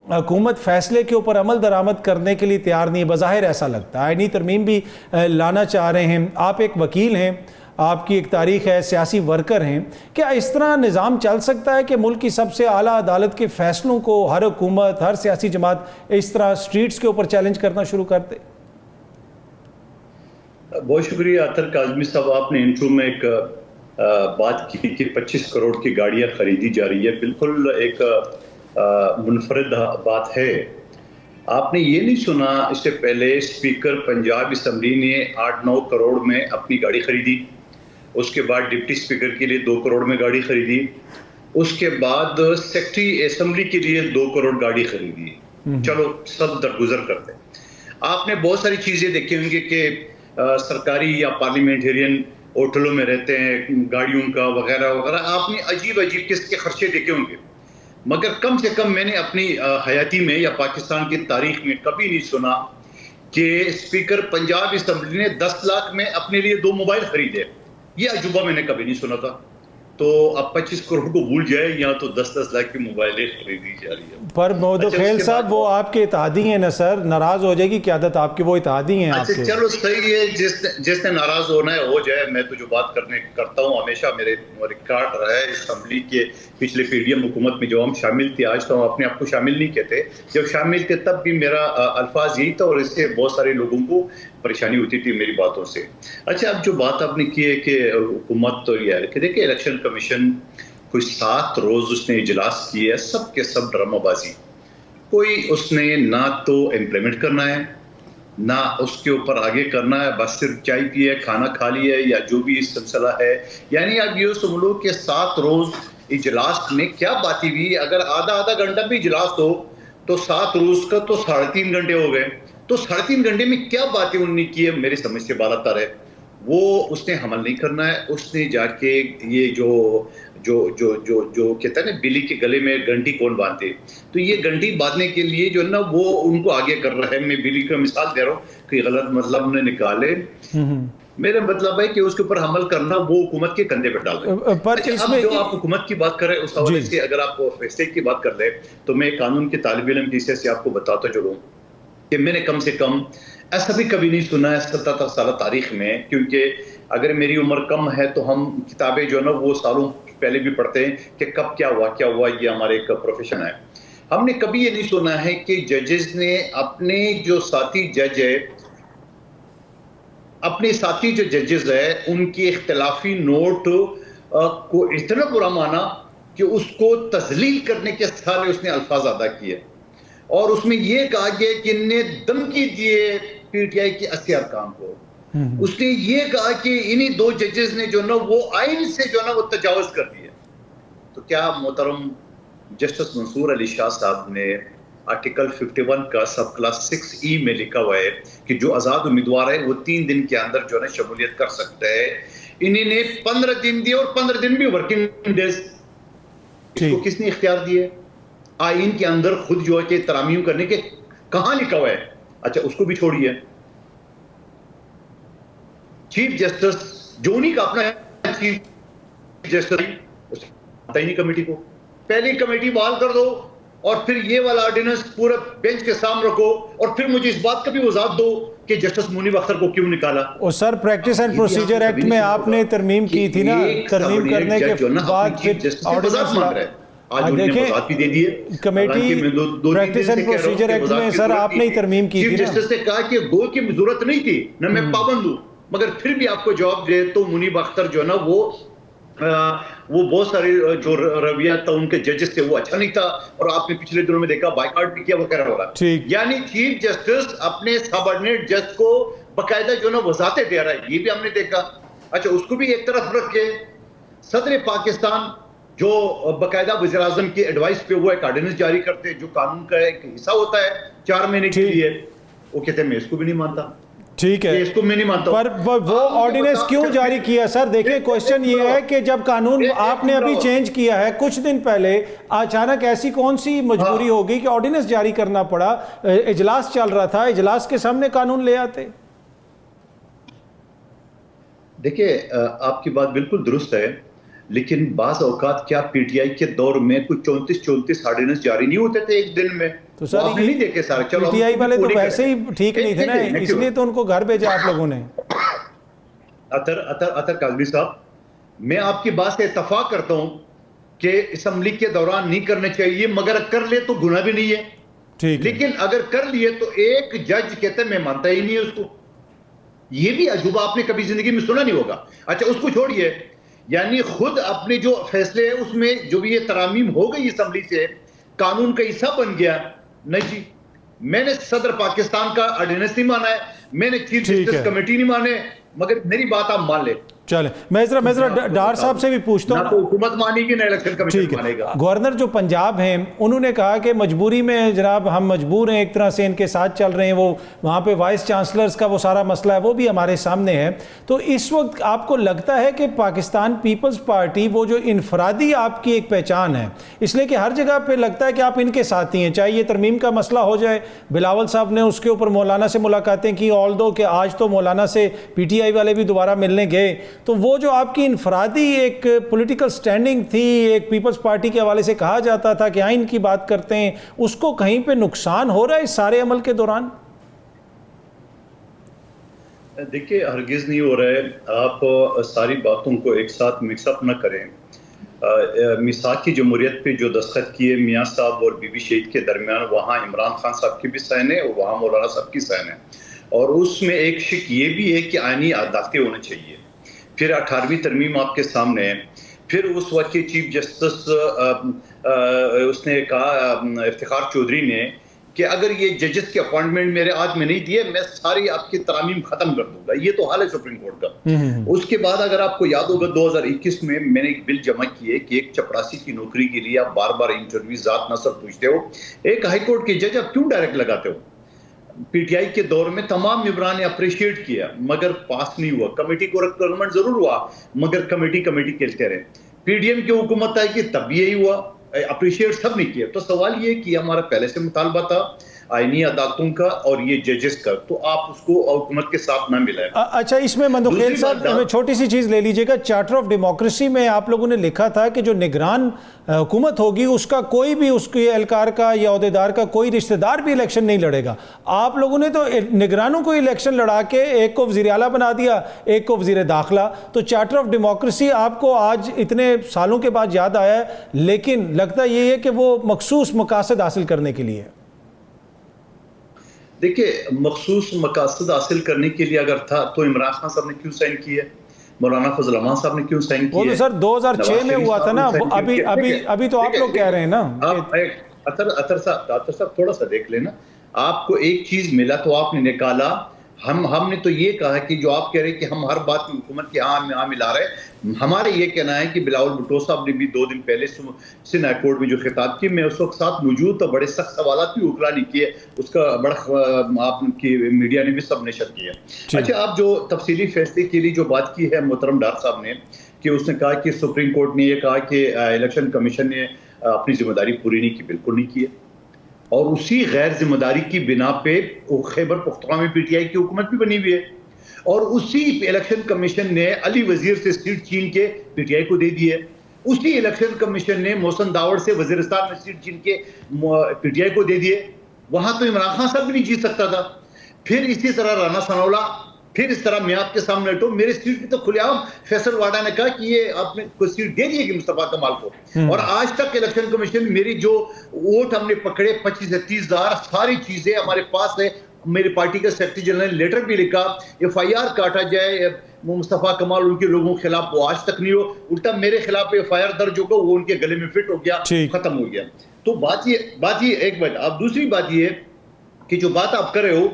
حکومت فیصلے کے اوپر عمل درآمد کرنے کے لیے تیار نہیں، بظاہر ایسا لگتا ہے۔ آئینی ترمیم بھی لانا چاہ رہے ہیں، آپ ایک وکیل ہیں، آپ کی ایک تاریخ ہے، سیاسی ورکر ہیں، کیا اس طرح نظام چل سکتا ہے کہ ملک کی سب سے اعلیٰ عدالت کے فیصلوں کو ہر حکومت، ہر سیاسی جماعت اس طرح سٹریٹس کے اوپر چیلنج کرنا شروع کر دے؟ بہت شکریہ عطر کاظمی صاحب، آپ نے انٹرو میں ایک بات کی کہ 25 کروڑ کی گاڑیاں خریدی جا رہی ہے، بالکل ایک منفرد بات ہے۔ آپ نے یہ نہیں سنا اس سے پہلے اسپیکر پنجاب اسمبلی نے 8-9 کروڑ میں اپنی گاڑی خریدی، اس کے بعد ڈپٹی اسپیکر کے لیے 2 کروڑ میں گاڑی خریدی، اس کے بعد سیکرٹری اسمبلی کے لیے 2 کروڑ گاڑی خریدی۔ چلو سب درگزر کرتے ہیں۔ آپ نے بہت ساری چیزیں دیکھی ہوں گی کہ سرکاری یا پارلیمنٹرین ہوٹلوں میں رہتے ہیں، گاڑیوں کا وغیرہ وغیرہ، آپ نے عجیب عجیب قسم کے خرچے دیکھے ہوں گے، مگر کم سے کم میں نے اپنی حیاتی میں یا پاکستان کی تاریخ میں کبھی نہیں سنا کہ اسپیکر پنجاب اسمبلی نے 10 لاکھ میں اپنے لیے 2 موبائل خریدے۔ یہ عجوبہ میں نے کبھی نہیں سنا تھا۔ تو اب 25 کروڑ کو بھول جائے، یا تو 10-10 لاکھ کی موبائلیں خریدی جا رہی ہیں۔ پر محمد خیل صاحب وہ آپ کے اتحادی ہیں نا سر، ناراض ہو جائے گی قیادت آپ کے، وہ اتحادی ہیں آپ کے۔ چلو صحیح ہے، جس نے ناراض ہونا ہے ہو جائے، میں تو جو بات کرتا ہوں ہمیشہ میرے ریکارڈ رہا ہے اسمبلی کے پچھلے پی ڈی ایم حکومت میں جو ہم شامل تھے، آج تو ہم اپنے آپ کو شامل نہیں کہتے، جب شامل تھے تب بھی میرا الفاظ یہی تھا، اور اس سے بہت سارے لوگوں کو پریشانی ہوتی تھی میری باتوں سے۔ اچھا، اب جو بات آپ نے کی ہے کہ حکومت تو یہ ہے کہ دیکھیں الیکشن کمیشن کوئی 7 روز اس نے اجلاس کیے، سب کے سب ڈرامہ بازی، کوئی اس نے نہ تو امپلیمنٹ کرنا ہے نہ اس کے اوپر آگے کرنا ہے، بس صرف چائے پی ہے، کھانا کھا لی ہے، یا جو بھی اس سلسلہ ہے۔ یعنی اب یہ سمجھ لو کہ 7 روز اجلاس میں کیا باتیں ہوئی، اگر آدھا گھنٹہ بھی اجلاس ہو تو 7 روز کا تو 3.5 گھنٹے ہو گئے، تو 3.5 گھنٹے میں کیا باتیں انہوں نے کی ہے میری سمجھ سے بالا تر ہے، وہ اس نے عمل نہیں کرنا ہے۔ اس نے جا کے یہ جو کہتا ہے نا بلی کے گلے میں گھنٹی کون باندھے، تو یہ گھنٹی باندھنے کے لیے جو ہے نا وہ ان کو آگے کر رہا ہے۔ میں بلی کا مثال دے رہا ہوں کہ غلط مطلب نے نکالے، میرا مطلب ہے کہ اس کے اوپر عمل کرنا وہ حکومت کے کندھے پہ ڈال دیں۔ اب جو آپ حکومت کی بات کر رہے ہیں اس حوالے سے اگر آپ فیصلے کی بات کر لیں تو میں قانون کے طالب علم کی حیثیت سے آپ کو بتاتا چلوں کہ میں نے کم سے کم ایسا بھی کبھی نہیں سنا ہے 77 سالہ تاریخ میں، کیونکہ اگر میری عمر کم ہے تو ہم کتابیں جو ہے نا وہ سالوں پہلے بھی پڑھتے ہیں کہ کب کیا ہوا، یہ ہمارے ایک پروفیشن ہے۔ ہم نے کبھی یہ نہیں سنا ہے کہ ججز نے اپنے جو ساتھی جج ہے، اپنے ساتھی جو ججز ہے ان کی اختلافی نوٹ کو اتنا برا مانا کہ اس کو تذلیل کرنے کے سارے اس نے الفاظ ادا کیے، اور اس میں یہ کہا گیا کہ ان نے دھمکی دیے پی ٹی آئی کے 80 ارکان کو۔ اس نے یہ کہا کہ انہی 2 ججز نے جو نا وہ آئین سے جو نا وہ تجاوز کر دیا۔ تو کیا محترم جسٹس منصور علی شاہ صاحب نے آرٹیکل 51 کا سب کلاس 6E میں لکھا ہوا ہے کہ جو آزاد امیدوار ہے وہ 3 دن کے اندر جو ہے نا شمولیت کر سکتا ہے، انہی نے 15 دن دیے، اور 15 دن بھی ورکنگ ڈیز۔ اس کو کس نے اختیار دیے؟ آئین کے اندر خود جو ہے کہ ترامیم کرنے کے کہاں لکھا ہوا ہے؟ اچھا اس کو بھی چھوڑیے، چیف جسٹس جو انہی کا اپنا ہے، چیف جسٹس تعینی کمیٹی کو پہلی کمیٹی بحال کر دو، اور پھر یہ والا آرڈیننس پورے بینچ کے سامنے رکھو، اور پھر مجھے اس بات کا بھی وضاحت دو کہ جسٹس منیب اختر کو کیوں نکالا۔ اور سر پریکٹس اینڈ پروسیجر ایکٹ میں آپ نے ترمیم کی تھی نا، ترمیم کرنے کے بعد پھر آرڈیننس دیکھیں committee practice and procedure act میں سر آپ نے ہی ترمیم کی تھی نا۔ چیف جسٹس نے کہا کہ گو کی ضرورت نہیں تھی، نہ میں پابند ہوں، مگر پھر بھی آپ کو جواب دے تو منیب اختر جو ہے نا وہ بہت سارے جو رویہ تھا ان کے ججز سے وہ اچھا نہیں تھا، اور آپ نے پچھلے دنوں میں دیکھا بائیکاٹ بھی کیا وغیرہ ہو رہا ہے۔ یعنی چیف جسٹس اپنے سبارڈینیٹ جج کو باقاعدہ جو ہے نا وضاحتیں دے رہا ہے، یہ بھی ہم نے دیکھا۔ اچھا اس کو بھی ایک طرف رکھ کے صدر پاکستان جو باقاعدہ وزیر اعظم کی ایڈوائس پہ وہ ایک آرڈیننس جاری کرتے جو قانون کا ایک حصہ ہوتا ہے 4 مہینے کے لیے، وہ کہتے ہیں میں اس کو بھی نہیں مانتا۔ ٹھیک ہے، اس کو میں نہیں مانتا، پر وہ آرڈیننس کیوں جاری کیا سر؟ دیکھیں کوشچن یہ ہے کہ جب قانون آپ نے ابھی چینج کیا ہے کچھ دن پہلے، اچانک ایسی کون سی مجبوری ہوگی کہ آرڈیننس جاری کرنا پڑا؟ اجلاس چل رہا تھا، اجلاس کے سامنے قانون لے آتے۔ دیکھیں آپ کی بات بالکل درست ہے، لیکن بعض اوقات کیا پی ٹی آئی کے دور میں کوئی 34 آرڈیننس جاری نہیں ہوتے تھے ایک دن میں؟ تو سر آپ نے نہیں دیکھے سارے. پی ٹی آئی والے تو ویسے ہی ٹھیک نہیں تھے نا, اس لیے تو ان کو گھر بھیجا آپ لوگوں نے. اطہر کاظمی صاحب, میں آپ کی بات سے اتفاق کرتا ہوں کہ اسمبلی کے دوران نہیں کرنے چاہیے, مگر کر لے تو گناہ بھی نہیں ہے. لیکن اگر کر لیے تو ایک جج کہتے ہیں میں مانتا ہی نہیں ہے اس کو. یہ بھی عجوبہ آپ نے کبھی زندگی میں سنا نہیں ہوگا. اچھا اس کو چھوڑیے, یعنی خود اپنے جو فیصلے ہیں اس میں جو بھی یہ ترامیم ہو گئی اسمبلی سے, قانون کا حصہ بن گیا. نہیں جی, میں نے صدر پاکستان کا آرڈیننس نہیں مانا ہے, میں نے چیف جسٹس کمیٹی نہیں مانے, مگر میری بات آپ مان لیں. چلیں میں ذرا ڈار صاحب سے بھی پوچھتا ہوں. نہ تو حکومت مانے گی نہ الیکشن کمیشن مانے گا. گورنر جو پنجاب ہیں انہوں نے کہا کہ مجبوری میں جناب ہم مجبور ہیں, ایک طرح سے ان کے ساتھ چل رہے ہیں. وہ وہاں پہ وائس چانسلرز کا وہ سارا مسئلہ ہے وہ بھی ہمارے سامنے ہے. تو اس وقت آپ کو لگتا ہے کہ پاکستان پیپلز پارٹی وہ جو انفرادی آپ کی ایک پہچان ہے, اس لیے کہ ہر جگہ پہ لگتا ہے کہ آپ ان کے ساتھی ہیں, چاہے یہ ترمیم کا مسئلہ ہو جائے, بلاول صاحب نے اس کے اوپر مولانا سے ملاقاتیں کی, آلدو کہ آج تو مولانا سے پی ٹی آئی والے بھی دوبارہ ملنے گئے, تو وہ جو آپ کی انفرادی ایک پولیٹیکل سٹینڈنگ تھی, ایک پیپلز پارٹی کے حوالے سے کہا جاتا تھا کہ آئین کی بات کرتے ہیں, اس کو کہیں پہ نقصان ہو رہا ہے اس سارے عمل کے دوران؟ دیکھیں ہرگز نہیں ہو رہا ہے. آپ ساری باتوں کو ایک ساتھ مکس اپ نہ کریں. میثاق کی جمہوریت پہ جو دستخط کیے میاں صاحب اور بی بی شہید کے درمیان, وہاں عمران خان صاحب کی بھی سائن ہے اور وہاں مولانا صاحب کی سائن ہے, اور اس میں ایک شک یہ بھی ہے کہ آئینی عدالتیں ہونے چاہیے. پھر 18ویں ترمیم آپ کے سامنے ہے. پھر اس وقت کے چیف جسٹس اس نے کہا افتخار چودھری نے کہ اگر یہ ججز کے اپوائنٹمنٹ میرے ہاتھ میں نہیں دیے میں ساری آپ کی ترامیم ختم کر دوں گا. یہ تو حال ہے سپریم کورٹ کا. اس کے بعد اگر آپ کو یاد ہوگا 2021 میں میں نے ایک بل جمع کیے کہ ایک چپراسی کی نوکری کے لیے آپ بار بار انٹرویو ذات نصب پوچھتے ہو. ایک ہائی کورٹ کے جج آپ کیوں ڈائریکٹ لگاتے ہو؟ پی ٹی آئی کے دور میں تمام ممبران نے اپریشیٹ کیا مگر پاس نہیں ہوا. کمیٹی کو ریکوائرمنٹ ضرور ہوا مگر کمیٹی کہتے رہے. پی ڈی ایم کی حکومت آئی کہ تب یہی ہوا, اپریشیٹ سب نہیں کیا. تو سوال یہ کہ ہمارا پہلے سے مطالبہ تھا آئینی عدالتوں کا اور یہ ججز کا, تو آپ اس کو حکومت کے ساتھ نہ ملائیں. اچھا اس میں مندوخیل صاحب ہمیں چھوٹی سی چیز لے لیجئے گا. چارٹر آف ڈیموکریسی میں آپ لوگوں نے لکھا تھا کہ جو نگران حکومت ہوگی اس کا کوئی بھی اس کے اہلکار کا یا عہدیدار کا کوئی رشتہ دار بھی الیکشن نہیں لڑے گا. آپ لوگوں نے تو نگرانوں کو الیکشن لڑا کے ایک کو وزیر اعلیٰ بنا دیا, ایک کو وزیر داخلہ. تو چارٹر آف ڈیموکریسی آپ کو آج اتنے سالوں کے بعد یاد آیا ہے, لیکن لگتا یہ ہے کہ وہ مخصوص مقاصد حاصل کرنے کے لیے. دیکھیں مخصوص مقاصد حاصل کرنے کے لیے اگر تھا تو عمران خان صاحب نے کیوں سائن کیا, مولانا فضل الرحمان صاحب نے کیوں سائن کیا؟ وہ تو سر 2006 میں ہوا تھا نا, ابھی تو آپ لوگ کہہ رہے ہیں نا. اطہر صاحب تھوڑا سا دیکھ لینا, آپ کو ایک چیز ملا تو آپ نے نکالا. ہم نے تو یہ کہا کہ جو آپ کہہ رہے ہیں کہ ہم ہر بات میں حکومت کے ہاں ملا رہے ہیں, ہمارا یہ کہنا ہے کہ بلاول بھٹو صاحب نے بھی 2 دن پہلے سندھ ہائی کورٹ میں جو خطاب کی, میں اس وقت ساتھ موجود تھا, بڑے سخت سوالات بھی وکلا نے کیے, اس کا بڑا آپ کی میڈیا نے بھی سب نشر کیا. اچھا آپ جو تفصیلی فیصلے کے لیے جو بات کی ہے محترم ڈار صاحب نے, کہ اس نے کہا کہ سپریم کورٹ نے یہ کہا کہ الیکشن کمیشن نے اپنی ذمہ داری پوری نہیں کی, بالکل نہیں کی ہے. اور اسی غیر ذمہ داری کی بنا پہ خیبر پختونخوا میں پی ٹی آئی کی حکومت بھی بنی ہوئی ہے, اور اسی الیکشن کمیشن نے علی وزیر سے سیٹ چھین کے پی ٹی آئی کو دے دی ہے. اسی الیکشن کمیشن نے محسن داوڑ سے وزیرستان میں سیٹ چھین کے پی ٹی آئی کو دے دیے. وہاں تو عمران خان صاحب بھی نہیں جیت سکتا تھا. پھر اسی طرح رانا ثناءاللہ, پھر اس طرح میں آپ کے سامنے تو میرے سیٹ کی تو کھلے عام فیصل واڈا نے کہا کہ یہ آپ نے کوئی سیٹ دے دی ہے کہ مصطفیٰ کمال کو. اور آج تک الیکشن کمیشن میری جو ووٹ ہم نے پکڑے 25 سے 30 ہزار, ساری چیزیں ہمارے پاس ہے. میری پارٹی کا سیکرٹری جنرل نے لیٹر بھی لکھا, ایف آئی آر کاٹا جائے مصطفیٰ کمال ان کے لوگوں کے خلاف, وہ آج تک نہیں ہو. الٹا میرے خلاف ایف آئی آر درج ہوگا, وہ ان کے گلے میں فٹ ہو گیا, ختم ہو گیا. تو بات یہ ایک بات. اب دوسری بات یہ کہ جو بات آپ کر رہے ہو,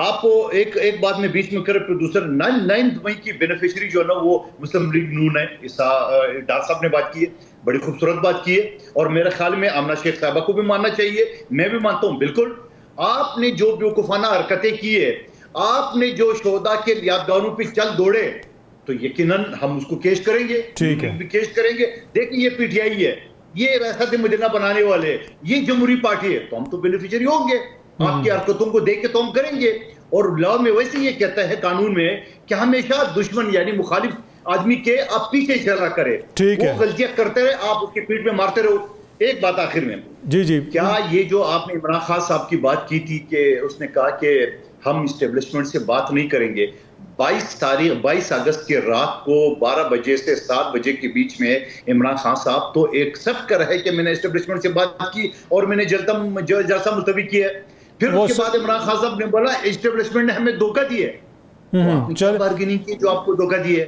آپ کو ایک بات میں بیچ میں کرے, پروڈیوسر 9 مئی کی بینیفیشری جو ہے نا وہ مسلم لیگ نون ہے. ڈار صاحب نے بات کی ہے, بڑی خوبصورت بات کی ہے, اور میرے خیال میں آمنہ شیخ صاحبہ کو بھی ماننا چاہیے, میں بھی مانتا ہوں. بالکل آپ نے جو بیوقوفانہ حرکتیں کی ہے, آپ نے جو شہداء کے یادگاروں پہ چل دوڑے, تو یقیناً ہم اس کو کیش کریں گے, کیش کریں گے. دیکھیں یہ پی ٹی آئی ہے, یہ ریاست مدینہ بنانے والے, یہ جمہوری پارٹی ہے, تو ہم تو بینیفیشری ہوں گے. آپ کی حرکتوں کو دیکھ کے تو ہم کریں گے. اور لا میں ویسے یہ کہتا ہے قانون میں کہ ہمیشہ دشمن یعنی مخالف آدمی کے آپ پیچھے چلا کرے, وہ غلطیاں کرتے رہے, آپ اس کے پیٹ میں مارتے رہو. ایک بات آخر میں، جی جی، کیا یہ جو آپ نے عمران خان صاحب کی بات کی تھی کہ اس نے کہا کہ ہم اسٹیبلشمنٹ سے بات نہیں کریں گے، 22 اگست کی رات کو 12 بجے سے 7 بجے کے بیچ میں عمران خان صاحب تو ایکسپٹ کر رہے کہ میں نے اسٹیبلشمنٹ سے بات کی اور میں نے جلسہ ملتوی کیا ہے، پھر اس کے بعد عمران خان صاحب نے بولا اسٹیبلشمنٹ نے ہمیں دھوکہ دیا ہے، آپ نے کیا بارگیننگ کی جو آپ کو دھوکہ دی ہے؟